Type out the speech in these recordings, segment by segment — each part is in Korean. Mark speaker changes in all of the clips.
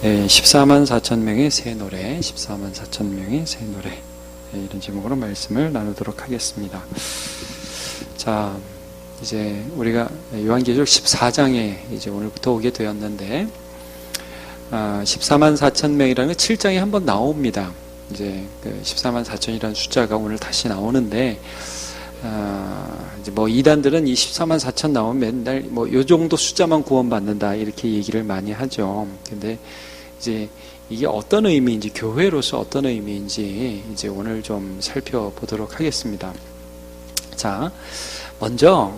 Speaker 1: 14만 4천 명의 새 노래, 14만 4천 명의 새 노래, 이런 제목으로 말씀을 나누도록 하겠습니다. 자, 이제 우리가 요한계시록 14장에 이제 오늘부터 오게 되었는데, 14만 4천 명이라는 건 7장에 한번 나옵니다. 이제 그 14만 4천이라는 숫자가 오늘 다시 나오는데, 이제 뭐 이단들은 이 14만 4천 나오면 맨날 뭐 요 정도 숫자만 구원받는다 이렇게 얘기를 많이 하죠. 근데 이제 이게 어떤 의미인지, 교회로서 어떤 의미인지 이제 오늘 좀 살펴보도록 하겠습니다. 자, 먼저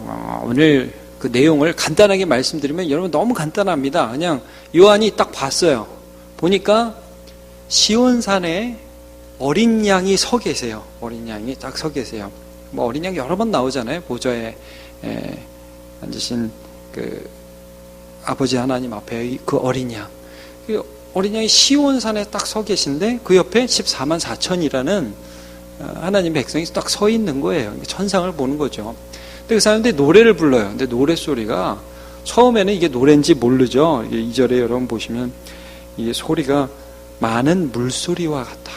Speaker 1: 오늘 그 내용을 간단하게 말씀드리면, 여러분 너무 간단합니다. 그냥 요한이 딱 봤어요. 보니까 시온산에 어린 양이 서 계세요. 어린 양이 딱 서 계세요. 뭐 어린 양 여러 번 나오잖아요. 보좌에 앉으신 그 아버지 하나님 앞에 그 어린 양. 어린 양이 시온산에 딱 서 계신데 그 옆에 14만 4천이라는 하나님 백성이 딱 서 있는 거예요. 천상을 보는 거죠. 근데 그 사람들이 노래를 불러요. 근데 노래소리가 처음에는 이게 노래인지 모르죠. 2절에 여러분 보시면 이게 소리가 많은 물소리와 같다.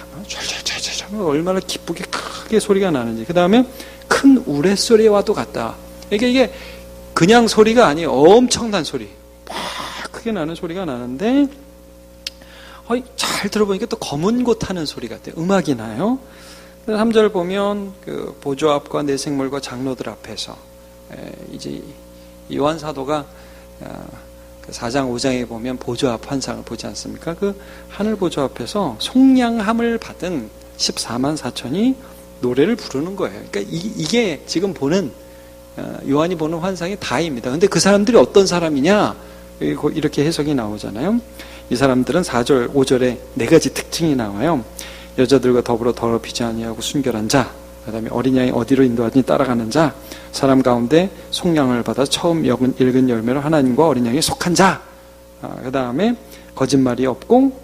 Speaker 1: 얼마나 기쁘게 크게 소리가 나는지. 그 다음에 큰 우레소리와도 같다. 이게 그냥 소리가 아니에요. 엄청난 소리. 막 크게 나는 소리가 나는데, 잘 들어보니까 또 검은 고 타는 소리 같아요. 음악이 나요. 3절 보면 그 보좌 앞과 네 생물과 장로들 앞에서 이제 요한 사도가 4장 5장에 보면 보좌 앞 환상을 보지 않습니까? 그 하늘 보좌 앞에서 속량함을 받은 14만 4천이 노래를 부르는 거예요. 그러니까 이게 지금 보는 요한이 보는 환상의 다입니다. 근데 그 사람들이 어떤 사람이냐? 이렇게 해석이 나오잖아요. 이 사람들은 4절, 5절에 네 가지 특징이 나와요. 여자들과 더불어 더럽히지 아니하고 순결한 자, 그 다음에 어린 양이 어디로 인도하든지 따라가는 자, 사람 가운데 속량을 받아 처음 읽은 열매로 하나님과 어린 양에 속한 자, 그 다음에 거짓말이 없고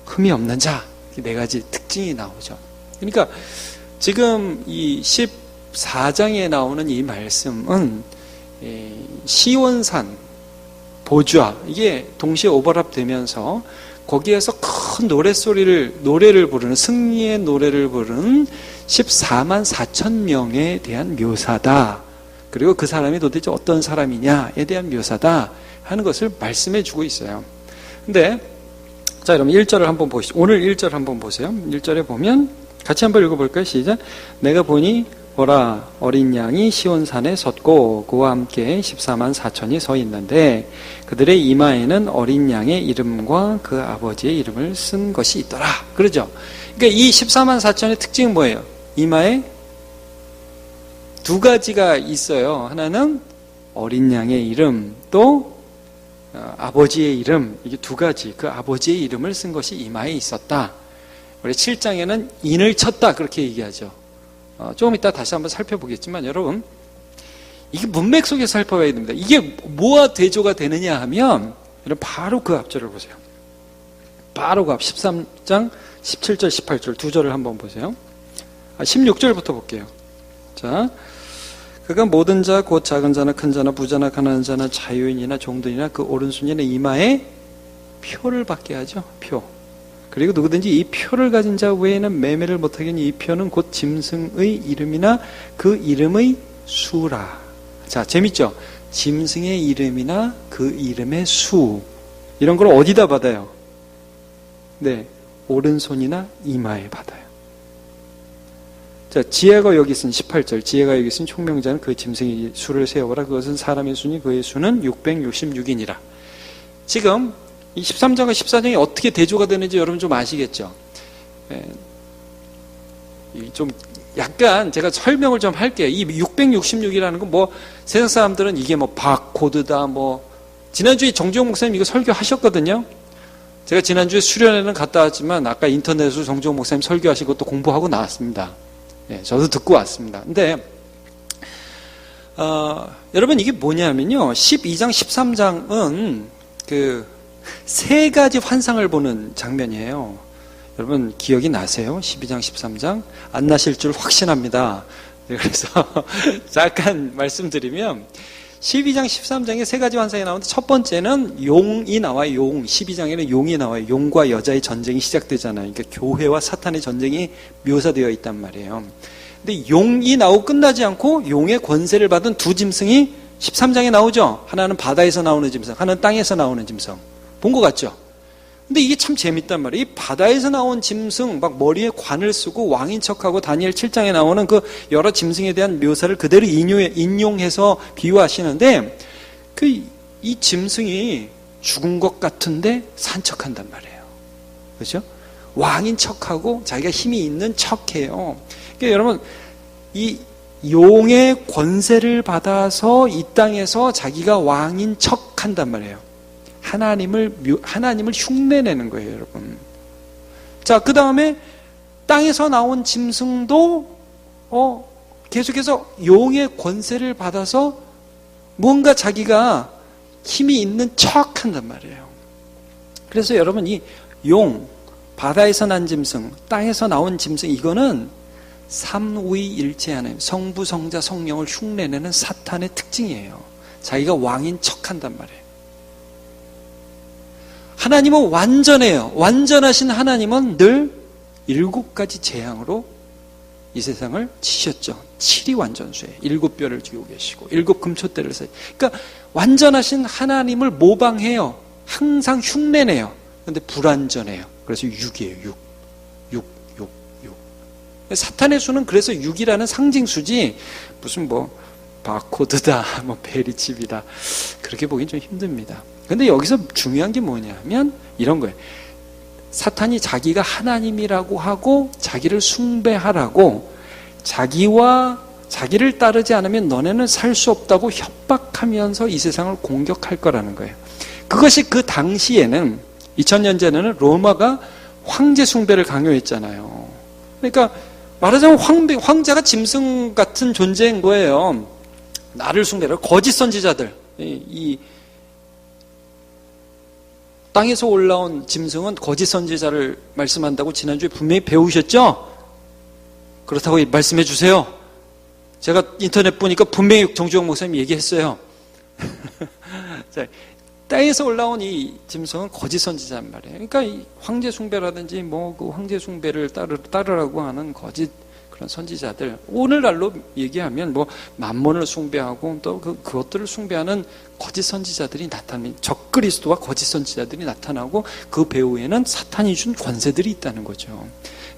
Speaker 1: 흠이 없는 자, 네 가지 특징이 나오죠. 그러니까 지금 이 14장에 나오는 이 말씀은 시온산, 보좌, 이게 동시에 오버랩되면서 거기에서 큰 노래를 부르는, 승리의 노래를 부르는 14만 4천 명에 대한 묘사다. 그리고 그 사람이 도대체 어떤 사람이냐에 대한 묘사다 하는 것을 말씀해 주고 있어요. 근데 자, 여러분 1절을 한번 보시죠. 오늘 1절 한번 보세요. 1절에 보면 같이 한번 읽어볼까요? 시작. 내가 보니 보라, 어린 양이 시온산에 섰고 그와 함께 14만 4천이 서 있는데 그들의 이마에는 어린 양의 이름과 그 아버지의 이름을 쓴 것이 있더라. 그러죠? 그러니까 이 14만 4천의 특징은 뭐예요? 이마에 두 가지가 있어요. 하나는 어린 양의 이름, 또 아버지의 이름. 이게 두 가지, 그 아버지의 이름을 쓴 것이 이마에 있었다. 우리 7장에는 인을 쳤다, 그렇게 얘기하죠. 조금 이따 다시 한번 살펴보겠지만, 여러분 이게 문맥 속에서 살펴봐야 됩니다. 이게 뭐와 대조가 되느냐 하면, 여러분 바로 그 앞절을 보세요. 바로 그 앞 13장 17절 18절 두 절을 한번 보세요. 16절부터 볼게요. 자, 그가 모든 자 곧 작은 자나 큰 자나 부자나 가난한 자나 자유인이나 종들이나 그 오른손이나 이마에 표를 받게 하죠. 표. 그리고 누구든지 이 표를 가진 자 외에는 매매를 못하게 하니 이 표는 곧 짐승의 이름이나 그 이름의 수라. 자, 재밌죠? 짐승의 이름이나 그 이름의 수. 이런 걸 어디다 받아요? 네, 오른손이나 이마에 받아요. 자, 지혜가 여기 쓴 18절, 지혜가 여기 쓴 총명자는 그 짐승의 수를 세어보라. 그것은 사람의 수니 그의 수는 666이니라. 지금 이 13장과 14장이 어떻게 대조가 되는지 여러분 좀 아시겠죠? 좀 약간 제가 설명을 좀 할게요. 이 666이라는 건 뭐 세상 사람들은 이게 뭐 바코드다 뭐, 지난주에 정지용 목사님 이거 설교하셨거든요. 제가 지난주에 수련회는 갔다 왔지만 아까 인터넷으로 정지용 목사님 설교하신 것도 공부하고 나왔습니다. 저도 듣고 왔습니다. 근데 여러분 이게 뭐냐면요, 12장 13장은 그 세 가지 환상을 보는 장면이에요. 여러분 기억이 나세요? 12장 13장 안 나실 줄 확신합니다. 그래서 잠깐 말씀드리면 12장, 13장에 세 가지 환상이 나오는데 첫 번째는 용이 나와요. 용. 12장에는 용이 나와요. 용과 여자의 전쟁이 시작되잖아요. 그러니까 교회와 사탄의 전쟁이 묘사되어 있단 말이에요. 근데 용이 나오고 끝나지 않고 용의 권세를 받은 두 짐승이 13장에 나오죠. 하나는 바다에서 나오는 짐승, 하나는 땅에서 나오는 짐승. 본 것 같죠? 근데 이게 참 재밌단 말이에요. 이 바다에서 나온 짐승, 막 머리에 관을 쓰고 왕인 척하고 다니엘 7장에 나오는 그 여러 짐승에 대한 묘사를 그대로 인용해서 비유하시는데 이 짐승이 죽은 것 같은데 산척한단 말이에요. 그렇죠? 왕인 척하고 자기가 힘이 있는 척해요. 그러니까 여러분, 이 용의 권세를 받아서 이 땅에서 자기가 왕인 척한단 말이에요. 하나님을 흉내내는 거예요, 여러분. 자, 그 다음에 땅에서 나온 짐승도 계속해서 용의 권세를 받아서 뭔가 자기가 힘이 있는 척 한단 말이에요. 그래서 여러분, 이 용, 바다에서 난 짐승, 땅에서 나온 짐승, 이거는 삼위일체 하나님, 성부, 성자, 성령을 흉내내는 사탄의 특징이에요. 자기가 왕인 척 한단 말이에요. 하나님은 완전해요. 완전하신 하나님은 늘 7가지 재앙으로 이 세상을 치셨죠. 7이 완전수예요. 7뼈를 쥐고 계시고 7 금초대를 써요. 그러니까 완전하신 하나님을 모방해요. 항상 흉내내요. 그런데 불완전해요. 그래서 6이에요. 6. 사탄의 수는 그래서 6이라는 상징수지 무슨 뭐 바코드다, 뭐 베리칩이다, 그렇게 보긴 좀 힘듭니다. 근데 여기서 중요한 게 뭐냐면 이런 거예요. 사탄이 자기가 하나님이라고 하고 자기를 숭배하라고 자기를 따르지 않으면 너네는 살 수 없다고 협박하면서 이 세상을 공격할 거라는 거예요. 그것이 그 당시에는 2000년 전에는 로마가 황제 숭배를 강요했잖아요. 그러니까 말하자면 황제가 짐승 같은 존재인 거예요. 나를 숭배를 거짓 선지자들, 이 땅에서 올라온 짐승은 거짓 선지자를 말씀한다고 지난주에 분명히 배우셨죠? 그렇다고 말씀해 주세요. 제가 인터넷 보니까 분명히 정주영 목사님 얘기했어요. 자, 땅에서 올라온 이 짐승은 거짓 선지자란 말이에요. 그러니까 이 황제 숭배라든지 뭐 그 황제 숭배를 따르라고 하는 거짓 그런 선지자들, 오늘날로 얘기하면 뭐 만몬을 숭배하고 또 그것들을 숭배하는 거짓 선지자들이 나타나는, 적그리스도와 거짓 선지자들이 나타나고 그 배후에는 사탄이 준 권세들이 있다는 거죠.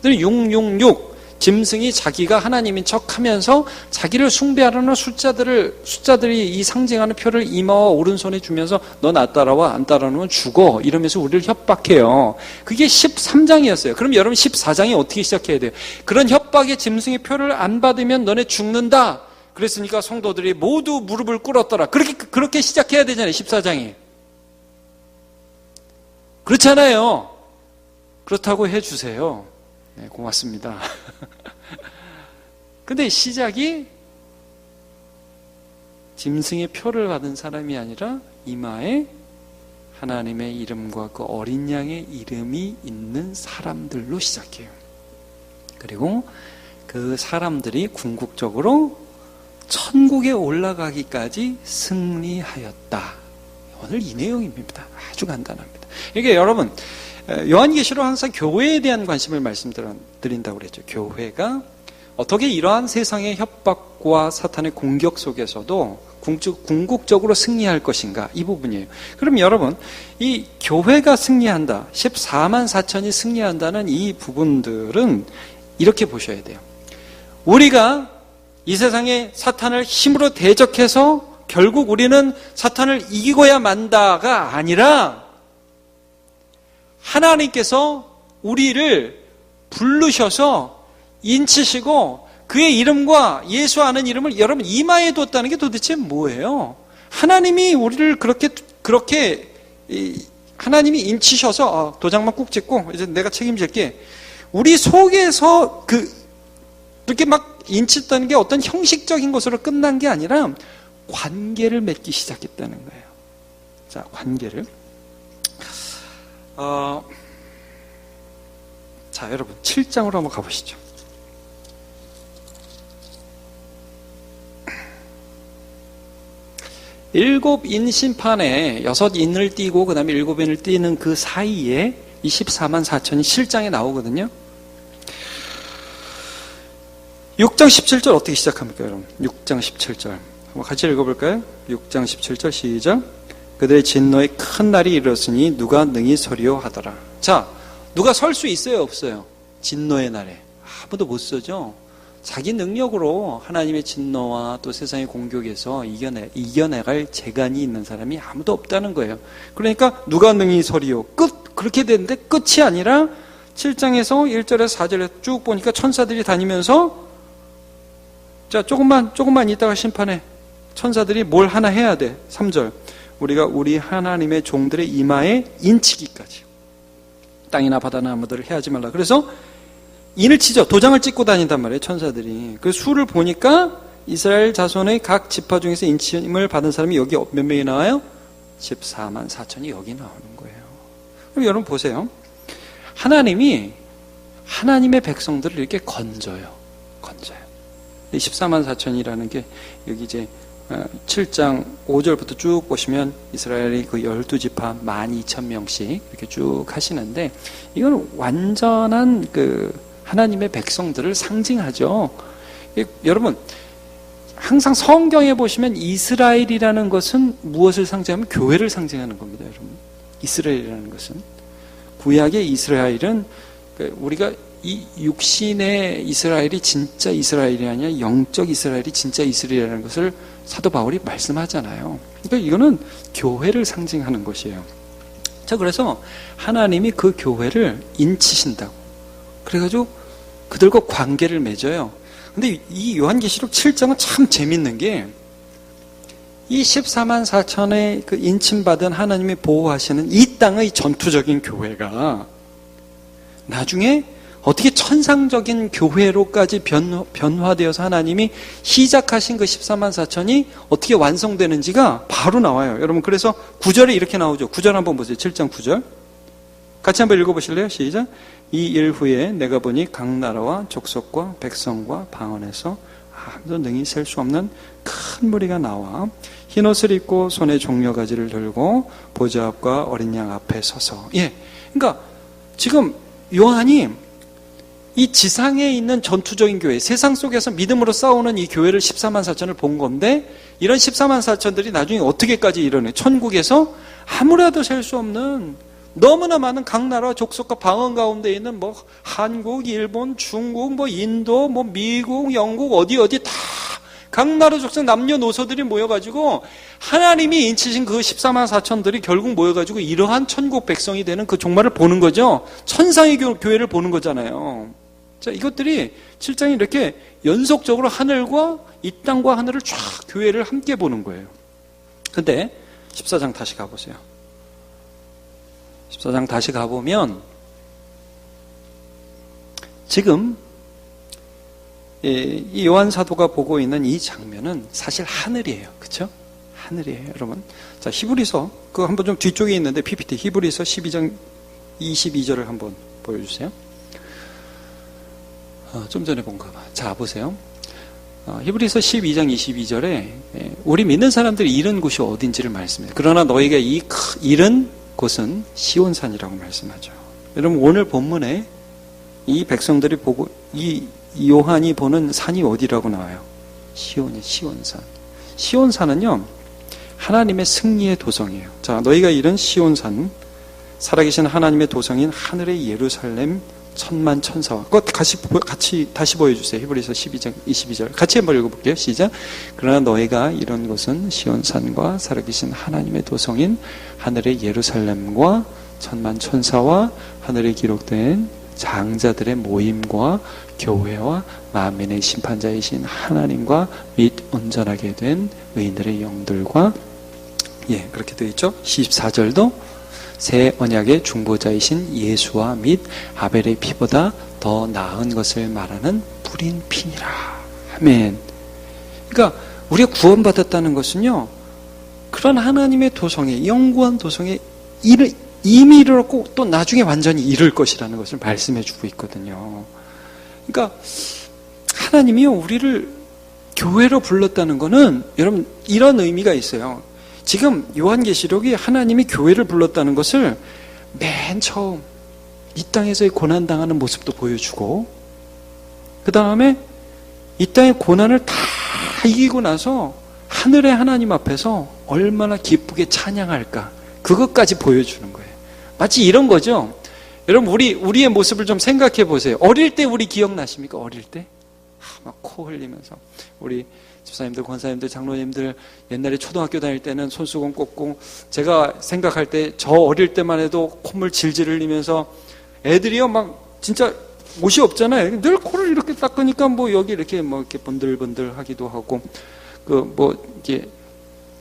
Speaker 1: 666 짐승이 자기가 하나님인 척하면서 자기를 숭배하려는 숫자들이 이 상징하는 표를 이마와 오른손에 주면서 너 나 따라와, 안 따라오면 죽어, 이러면서 우리를 협박해요. 그게 13장이었어요. 그럼 여러분 14장이 어떻게 시작해야 돼요? 그런 협박의 짐승의 표를 안 받으면 너네 죽는다. 그랬으니까 성도들이 모두 무릎을 꿇었더라. 그렇게 시작해야 되잖아요. 14장이. 그렇잖아요. 그렇다고 해주세요. 네, 고맙습니다. 근데 시작이 짐승의 표를 받은 사람이 아니라 이마에 하나님의 이름과 그 어린 양의 이름이 있는 사람들로 시작해요. 그리고 그 사람들이 궁극적으로 천국에 올라가기까지 승리하였다. 오늘 이 내용입니다. 아주 간단합니다. 이게 여러분, 요한계시록 항상 교회에 대한 관심을 말씀드린다고 그랬죠. 교회가 어떻게 이러한 세상의 협박과 사탄의 공격 속에서도 궁극적으로 승리할 것인가, 이 부분이에요. 그럼 여러분, 이 교회가 승리한다, 14만 4천이 승리한다는 이 부분들은 이렇게 보셔야 돼요. 우리가 이 세상에 사탄을 힘으로 대적해서 결국 우리는 사탄을 이기고야 만다가 아니라 하나님께서 우리를 부르셔서 인치시고 그의 이름과 예수 아는 이름을 여러분 이마에 뒀다는 게 도대체 뭐예요? 하나님이 우리를 그렇게 하나님이 인치셔서 도장만 꾹 찍고 이제 내가 책임질게, 우리 속에서 그렇게 막 인치했다는 게 어떤 형식적인 것으로 끝난 게 아니라 관계를 맺기 시작했다는 거예요. 자, 관계를. 자, 여러분 7장으로 한번 가보시죠. 일곱 인 심판에 여섯 인을 띄고 그 다음에 일곱 인을 띄는 그 사이에 이 14만 4천이 실장에 나오거든요. 6장 17절 어떻게 시작합니까, 여러분? 6장 17절. 한번 같이 읽어볼까요? 6장 17절 시작. 그들의 진노의 큰 날이 이르렀으니 누가 능히 서리요 하더라. 자, 누가 설 수 있어요, 없어요? 진노의 날에. 아무도 못 서죠. 자기 능력으로 하나님의 진노와 또 세상의 공격에서 이겨내갈 재간이 있는 사람이 아무도 없다는 거예요. 그러니까 누가 능히 서리요. 끝. 그렇게 되는데 끝이 아니라 7장에서 1절에서 4절에 쭉 보니까 천사들이 다니면서 자, 조금만 있다가 심판해. 천사들이 뭘 하나 해야 돼. 3절. 우리가 우리 하나님의 종들의 이마에 인치기까지. 땅이나 바다나 아무들을 해하지 말라. 그래서 인을 치죠. 도장을 찍고 다닌단 말이에요, 천사들이. 그 수를 보니까 이스라엘 자손의 각 지파 중에서 인침을 받은 사람이 여기 몇 명이 나와요? 14만 4천이 여기 나오는 거예요. 그럼 여러분 보세요. 하나님이 하나님의 백성들을 이렇게 건져요. 14만 4천이라는 게 여기 이제 7장 5절부터 쭉 보시면 이스라엘이 그 12지파 12,000명씩 이렇게 쭉 하시는데 이건 완전한 그 하나님의 백성들을 상징하죠. 여러분 항상 성경에 보시면 이스라엘이라는 것은 무엇을 상징하면 교회를 상징하는 겁니다. 여러분 이스라엘이라는 것은 구약의 이스라엘은 우리가 이 육신의 이스라엘이 진짜 이스라엘이 아니라 영적 이스라엘이 진짜 이스라엘이라는 것을 사도 바울이 말씀하잖아요. 그러니까 이거는 교회를 상징하는 것이에요. 자, 그래서 하나님이 그 교회를 인치신다고. 그래가지고 그들과 관계를 맺어요. 근데 이 요한계시록 7장은 참 재밌는 게 이 14만 4천의 그 인침받은 하나님이 보호하시는 이 땅의 전투적인 교회가 나중에 어떻게 천상적인 교회로까지 변화되어서 하나님이 시작하신 그 14만 4천이 어떻게 완성되는지가 바로 나와요. 여러분 그래서 9절에 이렇게 나오죠. 9절 한번 보세요. 7장 9절. 같이 한번 읽어보실래요? 시작. 이 일 후에 내가 보니 각 나라와 족속과 백성과 방언에서 아무도 능히 셀 수 없는 큰 무리가 나와 흰옷을 입고 손에 종려가지를 들고 보좌 앞과 어린 양 앞에 서서. 예, 그러니까 지금 요한이 이 지상에 있는 전투적인 교회, 세상 속에서 믿음으로 싸우는 이 교회를 14만 4천을 본 건데 이런 14만 4천들이 나중에 어떻게까지 이러네. 천국에서 아무래도 셀 수 없는 너무나 많은 각 나라 족속과 방언 가운데 있는 뭐 한국, 일본, 중국, 뭐 인도, 뭐 미국, 영국 어디 다 각 나라 족속 남녀노소들이 모여가지고 하나님이 인치신 그 14만 4천들이 결국 모여가지고 이러한 천국 백성이 되는 그 종말을 보는 거죠. 천상의 교회를 보는 거잖아요. 자, 이것들이 7장이 이렇게 연속적으로 하늘과 이 땅과 하늘을 쫙 교회를 함께 보는 거예요. 근데 14장 다시 가보세요. 14장 다시 가보면 지금 이 요한 사도가 보고 있는 이 장면은 사실 하늘이에요. 그렇죠? 하늘이에요, 여러분. 자, 히브리서 그 한번 좀 뒤쪽에 있는데 PPT 히브리서 12장 22절을 한번 보여주세요. 좀 전에 본 거 봐. 자, 보세요. 히브리서 12장 22절에 우리 믿는 사람들이 이른 곳이 어딘지를 말씀해요. 그러나 너희가 이 이른 곳은 시온산이라고 말씀하죠. 여러분 오늘 본문에 이 백성들이 보고 이 요한이 보는 산이 어디라고 나와요? 시온산. 시온산은요 하나님의 승리의 도성이에요. 자, 너희가 이른 시온산, 살아계신 하나님의 도성인 하늘의 예루살렘 천만 천사와. 그거 같이 다시 보여주세요. 히브리서 12장 22절 같이 한번 읽어볼게요. 시작. 그러나 너희가 이런 곳은 시온산과 살아계신 하나님의 도성인 하늘의 예루살렘과 천만 천사와 하늘에 기록된 장자들의 모임과 교회와 만민의 심판자이신 하나님과 및 온전하게 된 의인들의 영들과, 예, 그렇게 되어 있죠. 14절도 새 언약의 중보자이신 예수와 및 아벨의 피보다 더 나은 것을 말하는 뿌린 피니라. 아멘. 그러니까 우리가 구원받았다는 것은요 그런 하나님의 도성에, 영구한 도성에 이미 이르렀고 또 나중에 완전히 이룰 것이라는 것을 말씀해 주고 있거든요. 그러니까 하나님이요 우리를 교회로 불렀다는 것은 여러분 이런 의미가 있어요. 지금 요한계시록이 하나님이 교회를 불렀다는 것을 맨 처음 이 땅에서의 고난당하는 모습도 보여주고, 그 다음에 이 땅의 고난을 다 이기고 나서 하늘의 하나님 앞에서 얼마나 기쁘게 찬양할까, 그것까지 보여주는 거예요. 마치 이런 거죠. 여러분, 우리의 모습을 좀 생각해 보세요. 어릴 때 우리 기억나십니까? 어릴 때? 막 코 흘리면서. 우리 집사님들, 권사님들, 장로님들 옛날에 초등학교 다닐 때는 손수건 꽂고, 제가 생각할 때 저 어릴 때만 해도 콧물 질질 흘리면서 애들이요 막 진짜 옷이 없잖아요. 늘 코를 이렇게 닦으니까 뭐 여기 이렇게 뭐 이렇게 번들번들 하기도 하고, 그 뭐 이게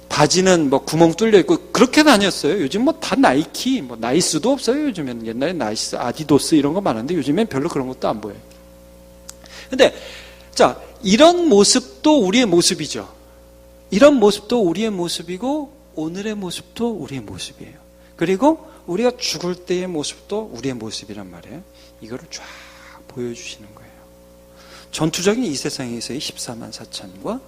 Speaker 1: 바지는 뭐 구멍 뚫려 있고 그렇게 다녔어요. 요즘 뭐 다 나이키, 뭐 나이스도 없어요. 요즘에는. 옛날에 나이스, 아디도스 이런 거 많은데 요즘엔 별로 그런 것도 안 보여요. 근데 자, 이런 모습도 우리의 모습이죠. 이런 모습도 우리의 모습이고 오늘의 모습도 우리의 모습이에요. 그리고 우리가 죽을 때의 모습도 우리의 모습이란 말이에요. 이거를 쫙 보여주시는 거예요. 전투적인 이 세상에서의 14만 4천과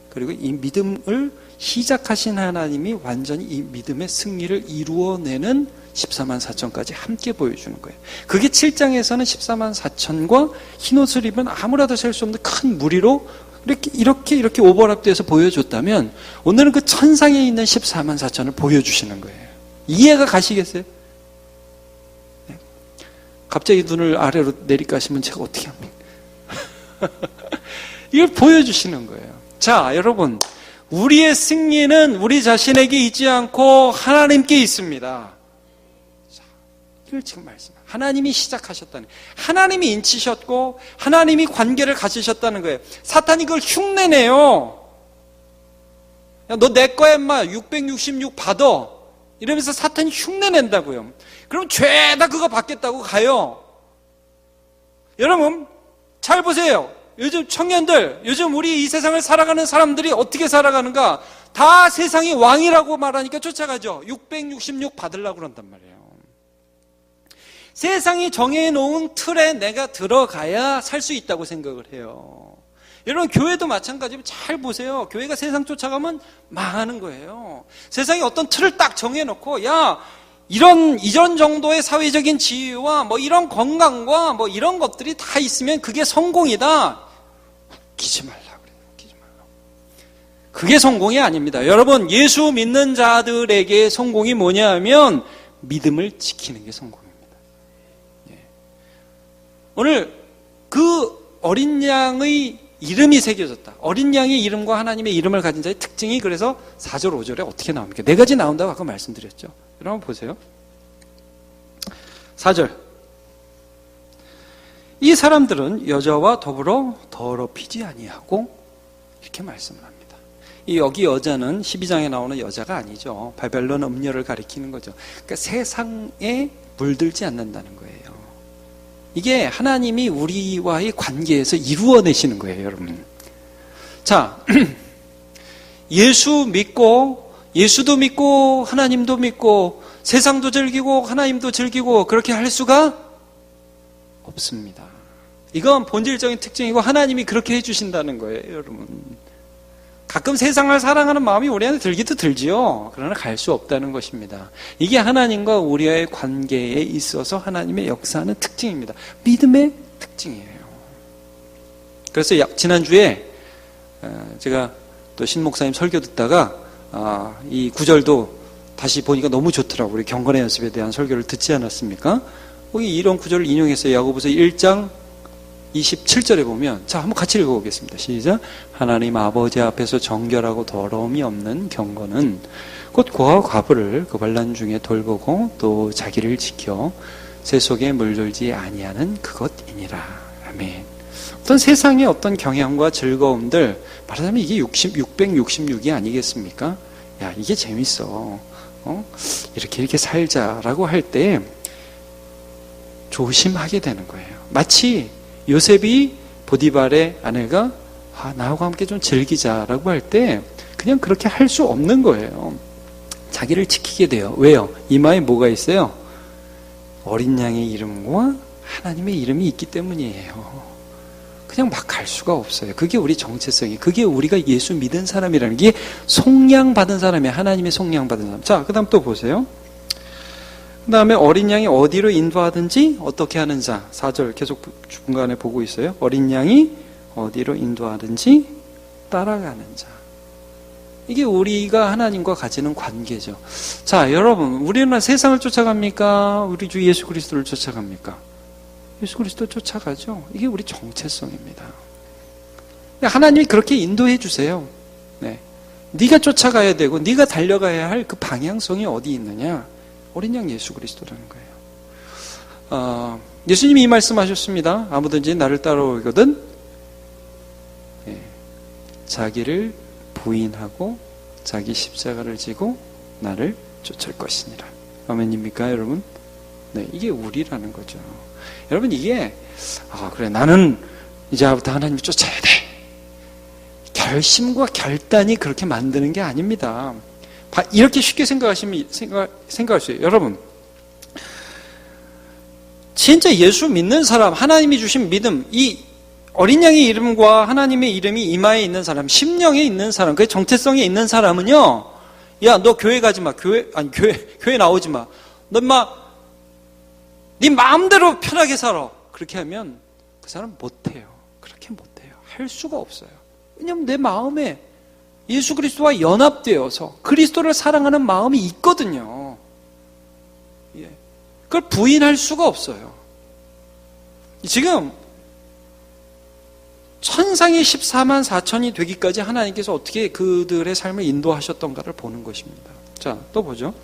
Speaker 1: 그리고 이 믿음을 시작하신 하나님이 완전히 이 믿음의 승리를 이루어내는 14만 4천까지 함께 보여주는 거예요. 그게 7장에서는 14만 4천과 흰옷을 입은 아무라도 셀 수 없는 큰 무리로 이렇게 오버랩돼서 보여줬다면, 오늘은 그 천상에 있는 14만 4천을 보여주시는 거예요. 이해가 가시겠어요? 네. 갑자기 눈을 아래로 내리까시면 제가 어떻게 합니까? 이걸 보여주시는 거예요. 자, 여러분, 우리의 승리는 우리 자신에게 있지 않고 하나님께 있습니다. 자, 이걸 지금 말씀해요. 하나님이 시작하셨다는, 하나님이 인치셨고 하나님이 관계를 가지셨다는 거예요. 사탄이 그걸 흉내내요. 야, 너 내 거야 인마, 666 받아, 이러면서 사탄이 흉내낸다고요. 그럼 죄다 그거 받겠다고 가요. 여러분 잘 보세요. 요즘 청년들, 요즘 우리 이 세상을 살아가는 사람들이 어떻게 살아가는가? 다 세상이 왕이라고 말하니까 쫓아가죠. 666 받으려고 그런단 말이에요. 세상이 정해놓은 틀에 내가 들어가야 살 수 있다고 생각을 해요. 여러분, 교회도 마찬가지로 잘 보세요. 교회가 세상 쫓아가면 망하는 거예요. 세상이 어떤 틀을 딱 정해놓고, 야, 이전 정도의 사회적인 지위와 뭐 이런 건강과 뭐 이런 것들이 다 있으면 그게 성공이다. 웃기지 말라 그래요. 웃기지 말라. 그게 성공이 아닙니다. 여러분, 예수 믿는 자들에게 성공이 뭐냐 하면 믿음을 지키는 게 성공입니다. 예. 오늘 그 어린 양의 이름이 새겨졌다. 어린 양의 이름과 하나님의 이름을 가진 자의 특징이 그래서 4절, 5절에 어떻게 나옵니까? 4가지 나온다고 아까 말씀드렸죠. 여러분 보세요. 4절. 이 사람들은 여자와 더불어 더럽히지 아니하고, 이렇게 말씀을 합니다. 여기 여자는 12장에 나오는 여자가 아니죠. 바벨론 음녀를 가리키는 거죠. 그러니까 세상에 물들지 않는다는 거예요. 이게 하나님이 우리와의 관계에서 이루어내시는 거예요, 여러분. 자, 예수도 믿고 하나님도 믿고 세상도 즐기고 하나님도 즐기고 그렇게 할 수가 없습니다. 이건 본질적인 특징이고 하나님이 그렇게 해주신다는 거예요, 여러분. 가끔 세상을 사랑하는 마음이 우리한테 들기도 들지요. 그러나 갈 수 없다는 것입니다. 이게 하나님과 우리의 관계에 있어서 하나님의 역사하는 특징입니다. 믿음의 특징이에요. 그래서 지난주에 제가 또 신 목사님 설교 듣다가 이 구절도 다시 보니까 너무 좋더라고요. 우리 경건의 연습에 대한 설교를 듣지 않았습니까? 거기 이런 구절을 인용했어요. 야고보서 1장 27절에 보면, 자, 한번 같이 읽어보겠습니다. 시작. 하나님 아버지 앞에서 정결하고 더러움이 없는 경건은 곧 고아와 과부를 그 반란 중에 돌보고 또 자기를 지켜 새 속에 물들지 아니하는 그것이니라. 아멘. 어떤 세상의 어떤 경향과 즐거움들, 말하자면 이게 666이 아니겠습니까? 야, 이게 재밌어. 이렇게 살자라고 할 때 조심하게 되는 거예요. 마치 요셉이 보디발의 아내가 나하고 함께 좀 즐기자라고 할 때 그냥 그렇게 할 수 없는 거예요. 자기를 지키게 돼요. 왜요? 이마에 뭐가 있어요? 어린 양의 이름과 하나님의 이름이 있기 때문이에요. 그냥 막 갈 수가 없어요. 그게 우리 정체성이, 그게 우리가 예수 믿은 사람이라는 게 속량받은 사람이에요. 하나님의 속량받은 사람. 자, 그 다음 또 보세요. 그 다음에 어린 양이 어디로 인도하든지 어떻게 하는 자. 4절 계속 중간에 보고 있어요. 어린 양이 어디로 인도하든지 따라가는 자. 이게 우리가 하나님과 가지는 관계죠. 자, 여러분, 우리는 세상을 쫓아갑니까? 우리 주 예수 그리스도를 쫓아갑니까? 예수 그리스도 쫓아가죠. 이게 우리 정체성입니다. 하나님이 그렇게 인도해 주세요. 네. 네가 쫓아가야 되고 네가 달려가야 할 그 방향성이 어디 있느냐? 어린 양 예수 그리스도라는 거예요. 예수님이 이 말씀하셨습니다. 아무든지 나를 따라오거든 자기를 부인하고 자기 십자가를 지고 나를 쫓을 것이니라. 아멘입니까, 여러분? 네, 이게 우리라는 거죠. 여러분, 이게 그래, 나는 이제부터 하나님을 쫓아야 돼. 결심과 결단이 그렇게 만드는 게 아닙니다. 이렇게 쉽게 생각할 수 있어요. 여러분, 진짜 예수 믿는 사람, 하나님이 주신 믿음, 이 어린 양의 이름과 하나님의 이름이 이마에 있는 사람, 심령에 있는 사람, 그 정체성에 있는 사람은요, 야, 너 교회 가지 마. 교회 나오지 마. 너 네 마음대로 편하게 살아. 그렇게 하면 그 사람 못해요. 그렇게 못해요. 할 수가 없어요. 왜냐하면 내 마음에 예수 그리스도와 연합되어서 그리스도를 사랑하는 마음이 있거든요. 예. 그걸 부인할 수가 없어요. 지금 천상의 14만 4천이 되기까지 하나님께서 어떻게 그들의 삶을 인도하셨던가를 보는 것입니다. 자, 또 보죠.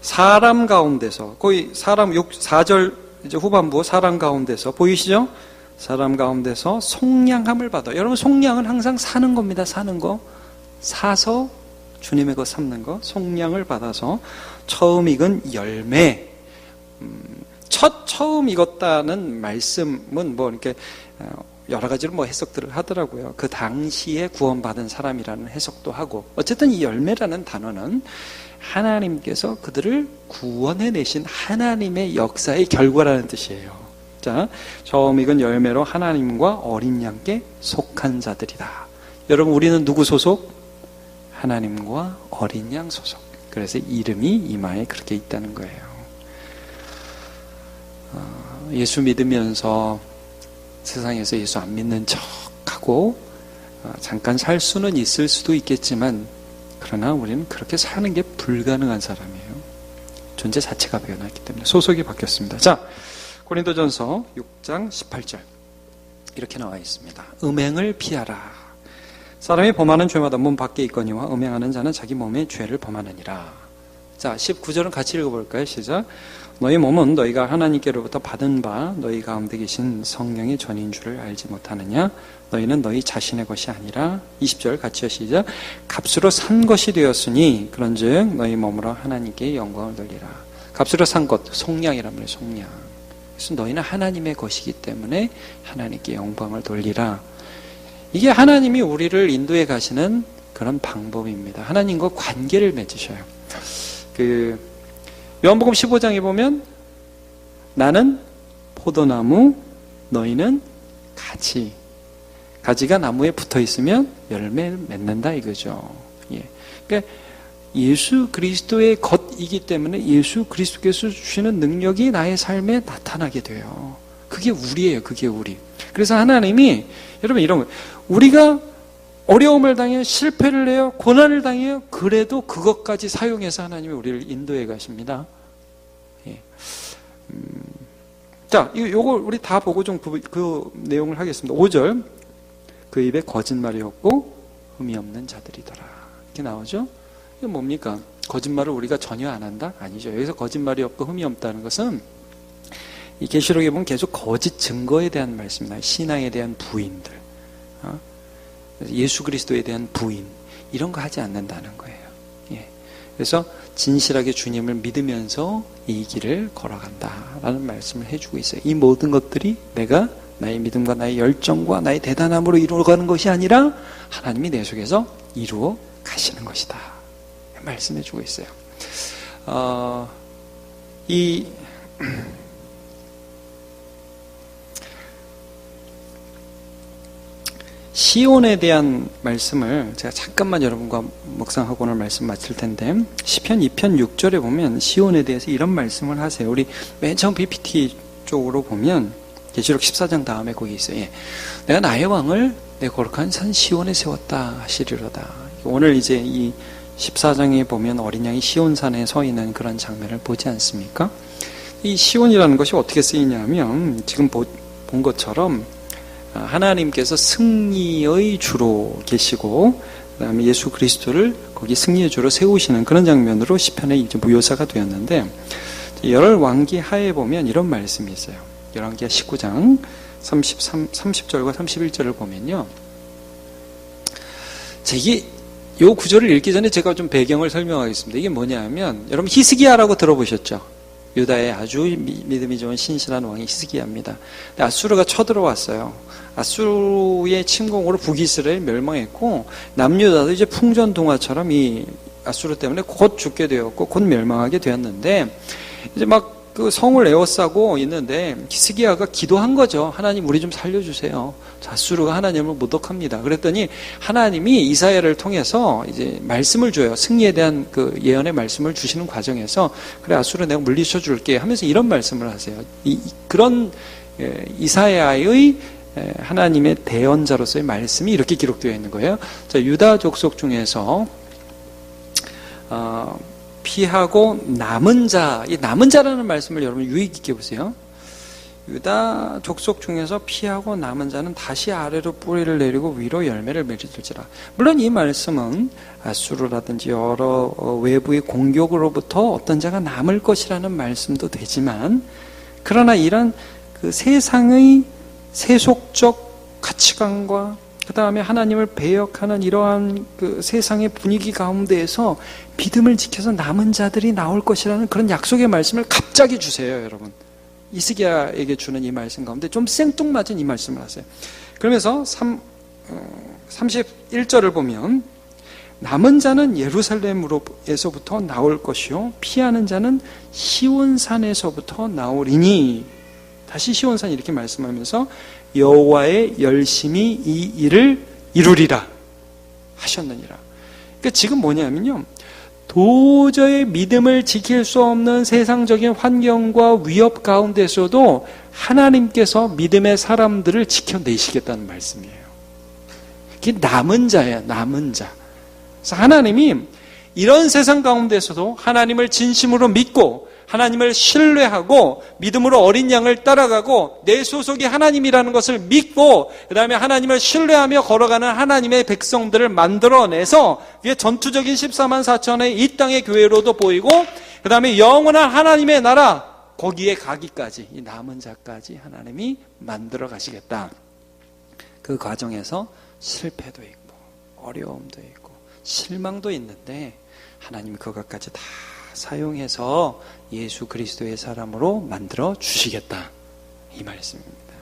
Speaker 1: 사람 가운데서, 거의 4절 이제 후반부 사람 가운데서 보이시죠? 사람 가운데서 속량함을 받아. 여러분, 속량은 항상 사는 겁니다. 사는 거. 사서 주님의 것 삼는 거. 속량을 받아서 처음 익은 열매. 처음 익었다는 말씀은 뭐 이렇게 여러 가지로 뭐 해석들을 하더라고요. 그 당시에 구원받은 사람이라는 해석도 하고. 어쨌든 이 열매라는 단어는 하나님께서 그들을 구원해내신 하나님의 역사의 결과라는 뜻이에요. 자, 처음 익은 열매로 하나님과 어린 양께 속한 자들이다. 여러분, 우리는 누구 소속? 하나님과 어린 양 소속. 그래서 이름이 이마에 그렇게 있다는 거예요. 예수 믿으면서 세상에서 예수 안 믿는 척하고 잠깐 살 수는 있을 수도 있겠지만, 그러나 우리는 그렇게 사는 게 불가능한 사람이에요. 존재 자체가 변했기 때문에. 소속이 바뀌었습니다. 자, 고린도전서 6장 18절 이렇게 나와 있습니다. 음행을 피하라. 사람이 범하는 죄마다 몸 밖에 있거니와 음행하는 자는 자기 몸의 죄를 범하느니라. 자, 19절은 같이 읽어볼까요? 시작. 너희 몸은 너희가 하나님께로부터 받은 바 너희 가운데 계신 성령의 전인 줄을 알지 못하느냐? 너희는 너희 자신의 것이 아니라 20절 같이요. 시작. 값으로 산 것이 되었으니 그런즉 너희 몸으로 하나님께 영광을 돌리라. 값으로 산 것, 속량이란 말이에요. 속량. 그래서 너희는 하나님의 것이기 때문에 하나님께 영광을 돌리라. 이게 하나님이 우리를 인도해 가시는 그런 방법입니다. 하나님과 관계를 맺으셔요. 요한복음 15장에 보면 나는 포도나무, 너희는 가지. 가지가 나무에 붙어 있으면 열매를 맺는다 이거죠. 예. 그러니까 예수 그리스도의 것이기 때문에 예수 그리스도께서 주시는 능력이 나의 삶에 나타나게 돼요. 그게 우리예요. 그게 우리. 그래서 하나님이 여러분 이런 거, 우리가 어려움을 당해 실패를 해요. 고난을 당해요. 그래도 그것까지 사용해서 하나님이 우리를 인도해 가십니다. 예. 자, 요거 우리 다 보고 좀 그 내용을 하겠습니다. 5절. 그 입에 거짓말이 없고 흠이 없는 자들이더라. 이렇게 나오죠? 이게 뭡니까? 거짓말을 우리가 전혀 안 한다? 아니죠. 여기서 거짓말이 없고 흠이 없다는 것은 이 계시록에 보면 계속 거짓 증거에 대한 말씀이나 신앙에 대한 부인들, 예수 그리스도에 대한 부인, 이런 거 하지 않는다는 거예요. 예. 그래서 진실하게 주님을 믿으면서 이 길을 걸어간다라는 말씀을 해주고 있어요. 이 모든 것들이 내가 나의 믿음과 나의 열정과 나의 대단함으로 이루어가는 것이 아니라 하나님이 내 속에서 이루어 가시는 것이다. 말씀해주고 있어요. 시온에 대한 말씀을 제가 잠깐만 여러분과 묵상하고 오늘 말씀 마칠 텐데, 시편 2편 6절에 보면 시온에 대해서 이런 말씀을 하세요. 우리 맨 처음 PPT 쪽으로 보면 계시록 14장 다음에 거기 있어요. 예. 내가 나의 왕을 내 거룩한 산 시온에 세웠다 하시리로다. 오늘 이제 이 14장에 보면 어린 양이 시온산에 서 있는 그런 장면을 보지 않습니까? 이 시온이라는 것이 어떻게 쓰이냐면 지금 본 것처럼 하나님께서 승리의 주로 계시고 그다음에 예수 그리스도를 거기 승리의 주로 세우시는 그런 장면으로 시편에 이제 묘사가 되었는데, 열왕기 하에 보면 이런 말씀이 있어요. 열왕기 19장 30절과 31절을 보면요. 이게 요 구절을 읽기 전에 제가 좀 배경을 설명하겠습니다. 이게 뭐냐면, 여러분 히스기야라고 들어보셨죠? 유다의 아주 믿음이 좋은 신실한 왕이 히스기야입니다. 근데 아수르가 쳐들어왔어요. 아수르의 침공으로 북이스라엘 멸망했고, 남유다도 이제 풍전등화처럼 이 아수르 때문에 곧 죽게 되었고 곧 멸망하게 되었는데, 이제 막 그 성을 에워싸고 있는데 히스기야가 기도한 거죠. 하나님 우리 좀 살려주세요. 아수르가 하나님을 모독합니다. 그랬더니 하나님이 이사야를 통해서 이제 말씀을 줘요. 승리에 대한 그 예언의 말씀을 주시는 과정에서, 그래 아수르 내가 물리쳐 줄게 하면서 이런 말씀을 하세요. 그런 이사야의 하나님의 대언자로서의 말씀이 이렇게 기록되어 있는 거예요. 자, 유다 족속 중에서 피하고 남은 자, 이 남은 자라는 말씀을 여러분 유의 깊게 보세요. 유다 족속 중에서 피하고 남은 자는 다시 아래로 뿌리를 내리고 위로 열매를 맺을지라. 물론 이 말씀은 아수르라든지 여러 외부의 공격으로부터 어떤 자가 남을 것이라는 말씀도 되지만, 그러나 이런 그 세상의 세속적 가치관과 그 다음에 하나님을 배역하는 이러한 그 세상의 분위기 가운데에서 믿음을 지켜서 남은 자들이 나올 것이라는 그런 약속의 말씀을 갑자기 주세요, 여러분. 히스기야에게 주는 이 말씀 가운데 좀 생뚱맞은 이 말씀을 하세요. 그러면서 31절을 보면, 남은 자는 예루살렘으로에서부터 나올 것이요 피하는 자는 시온산에서부터 나오리니. 다시 시온산 이렇게 말씀하면서 여호와의 열심히 이 일을 이루리라 하셨느니라. 그러니까 지금 뭐냐면요, 도저히 믿음을 지킬 수 없는 세상적인 환경과 위협 가운데서도 하나님께서 믿음의 사람들을 지켜내시겠다는 말씀이에요. 그게 남은 자예요, 남은 자. 그래서 하나님이 이런 세상 가운데서도 하나님을 진심으로 믿고 하나님을 신뢰하고 믿음으로 어린 양을 따라가고 내 소속이 하나님이라는 것을 믿고 그 다음에 하나님을 신뢰하며 걸어가는 하나님의 백성들을 만들어내서 이게 전투적인 14만 4천의 이 땅의 교회로도 보이고, 그 다음에 영원한 하나님의 나라 거기에 가기까지, 이 남은 자까지 하나님이 만들어 가시겠다. 그 과정에서 실패도 있고 어려움도 있고 실망도 있는데 하나님이 그것까지 다 사용해서 예수 그리스도의 사람으로 만들어 주시겠다, 이 말씀입니다.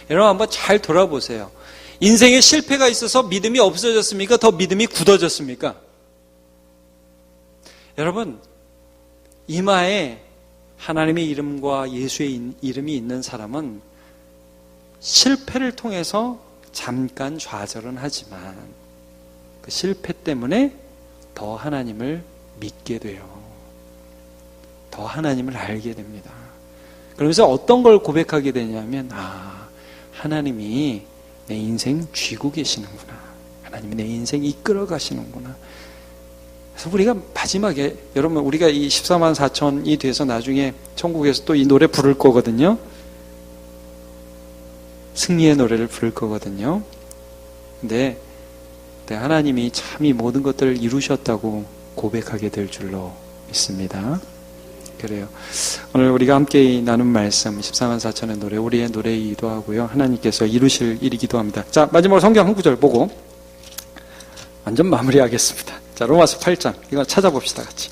Speaker 1: 여러분 한번 잘 돌아보세요. 인생에 실패가 있어서 믿음이 없어졌습니까? 더 믿음이 굳어졌습니까? 여러분, 이마에 하나님의 이름과 예수의 이름이 있는 사람은 실패를 통해서 잠깐 좌절은 하지만 그 실패 때문에 더 하나님을 믿게 돼요. 더 하나님을 알게 됩니다. 그러면서 어떤 걸 고백하게 되냐면, 하나님이 내 인생 쥐고 계시는구나. 하나님이 내 인생 이끌어 가시는구나. 그래서 우리가 마지막에, 여러분 우리가 이 14만 4천이 돼서 나중에 천국에서 또 이 노래 부를 거거든요. 승리의 노래를 부를 거거든요. 근데 하나님이 참 이 모든 것들을 이루셨다고 고백하게 될 줄로 믿습니다. 그래요. 오늘 우리가 함께 나눈 말씀 14만 4천의 노래, 우리의 노래이기도 하고요, 하나님께서 이루실 일이기도 합니다. 자, 마지막으로 성경 한 구절 보고 완전 마무리하겠습니다. 자, 로마서 8장 이거 찾아봅시다, 같이.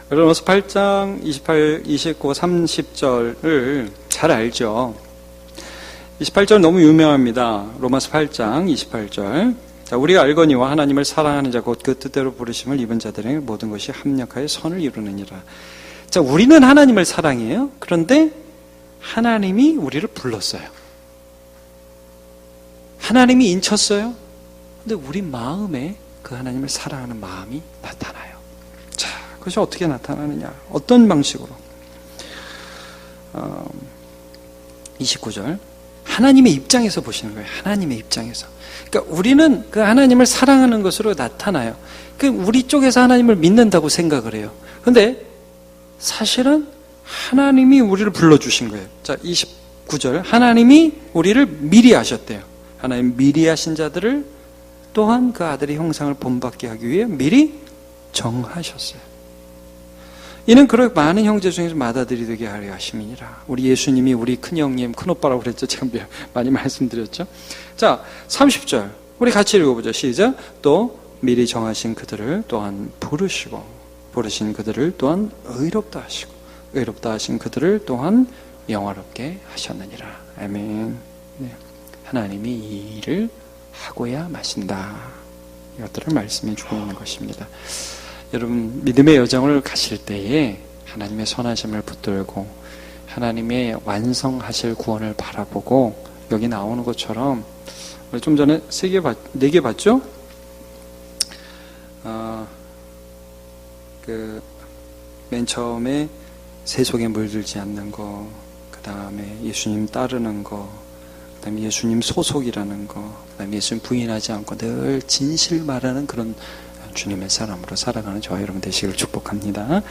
Speaker 1: 로마서 8장 28, 29, 30절을 잘 알죠. 28절 너무 유명합니다. 로마서 8장 28절. 자, 우리가 알거니와 하나님을 사랑하는 자 곧 그 뜻대로 부르심을 입은 자들에게 모든 것이 합력하여 선을 이루느니라. 자, 우리는 하나님을 사랑해요. 그런데 하나님이 우리를 불렀어요. 하나님이 인쳤어요. 근데 우리 마음에 그 하나님을 사랑하는 마음이 나타나요. 자, 그것이 어떻게 나타나느냐? 어떤 방식으로? 29절. 하나님의 입장에서 보시는 거예요. 하나님의 입장에서. 그러니까 우리는 그 하나님을 사랑하는 것으로 나타나요. 그 우리 쪽에서 하나님을 믿는다고 생각을 해요. 근데 사실은 하나님이 우리를 불러주신 거예요. 자, 29절. 하나님이 우리를 미리 아셨대요. 하나님 미리 하신 자들을 또한 그 아들의 형상을 본받게 하기 위해 미리 정하셨어요. 이는 그렇게 많은 형제 중에서 맏아들이 되게 하려 하심이니라. 우리 예수님이 우리 큰형님, 큰오빠라고 그랬죠. 제가 많이 말씀드렸죠. 자, 30절. 우리 같이 읽어보죠. 시작. 또 미리 정하신 그들을 또한 부르시고, 부르신 그들을 또한 의롭다 하시고, 의롭다 하신 그들을 또한 영화롭게 하셨느니라. 아멘. 네. 하나님이 이 일을 하고야 마신다. 이것들을 말씀해 주고 있는 것입니다. 여러분, 믿음의 여정을 가실 때에 하나님의 선하심을 붙들고 하나님의 완성하실 구원을 바라보고, 여기 나오는 것처럼 우리 좀 전에 4개 봤죠? 맨 처음에 세속에 물들지 않는 거, 그 다음에 예수님 따르는 거, 그 다음에 예수님 소속이라는 거, 그 다음에 예수님 부인하지 않고 늘 진실 말하는 그런 주님의 사람으로 살아가는 저와 여러분 되시기를 축복합니다.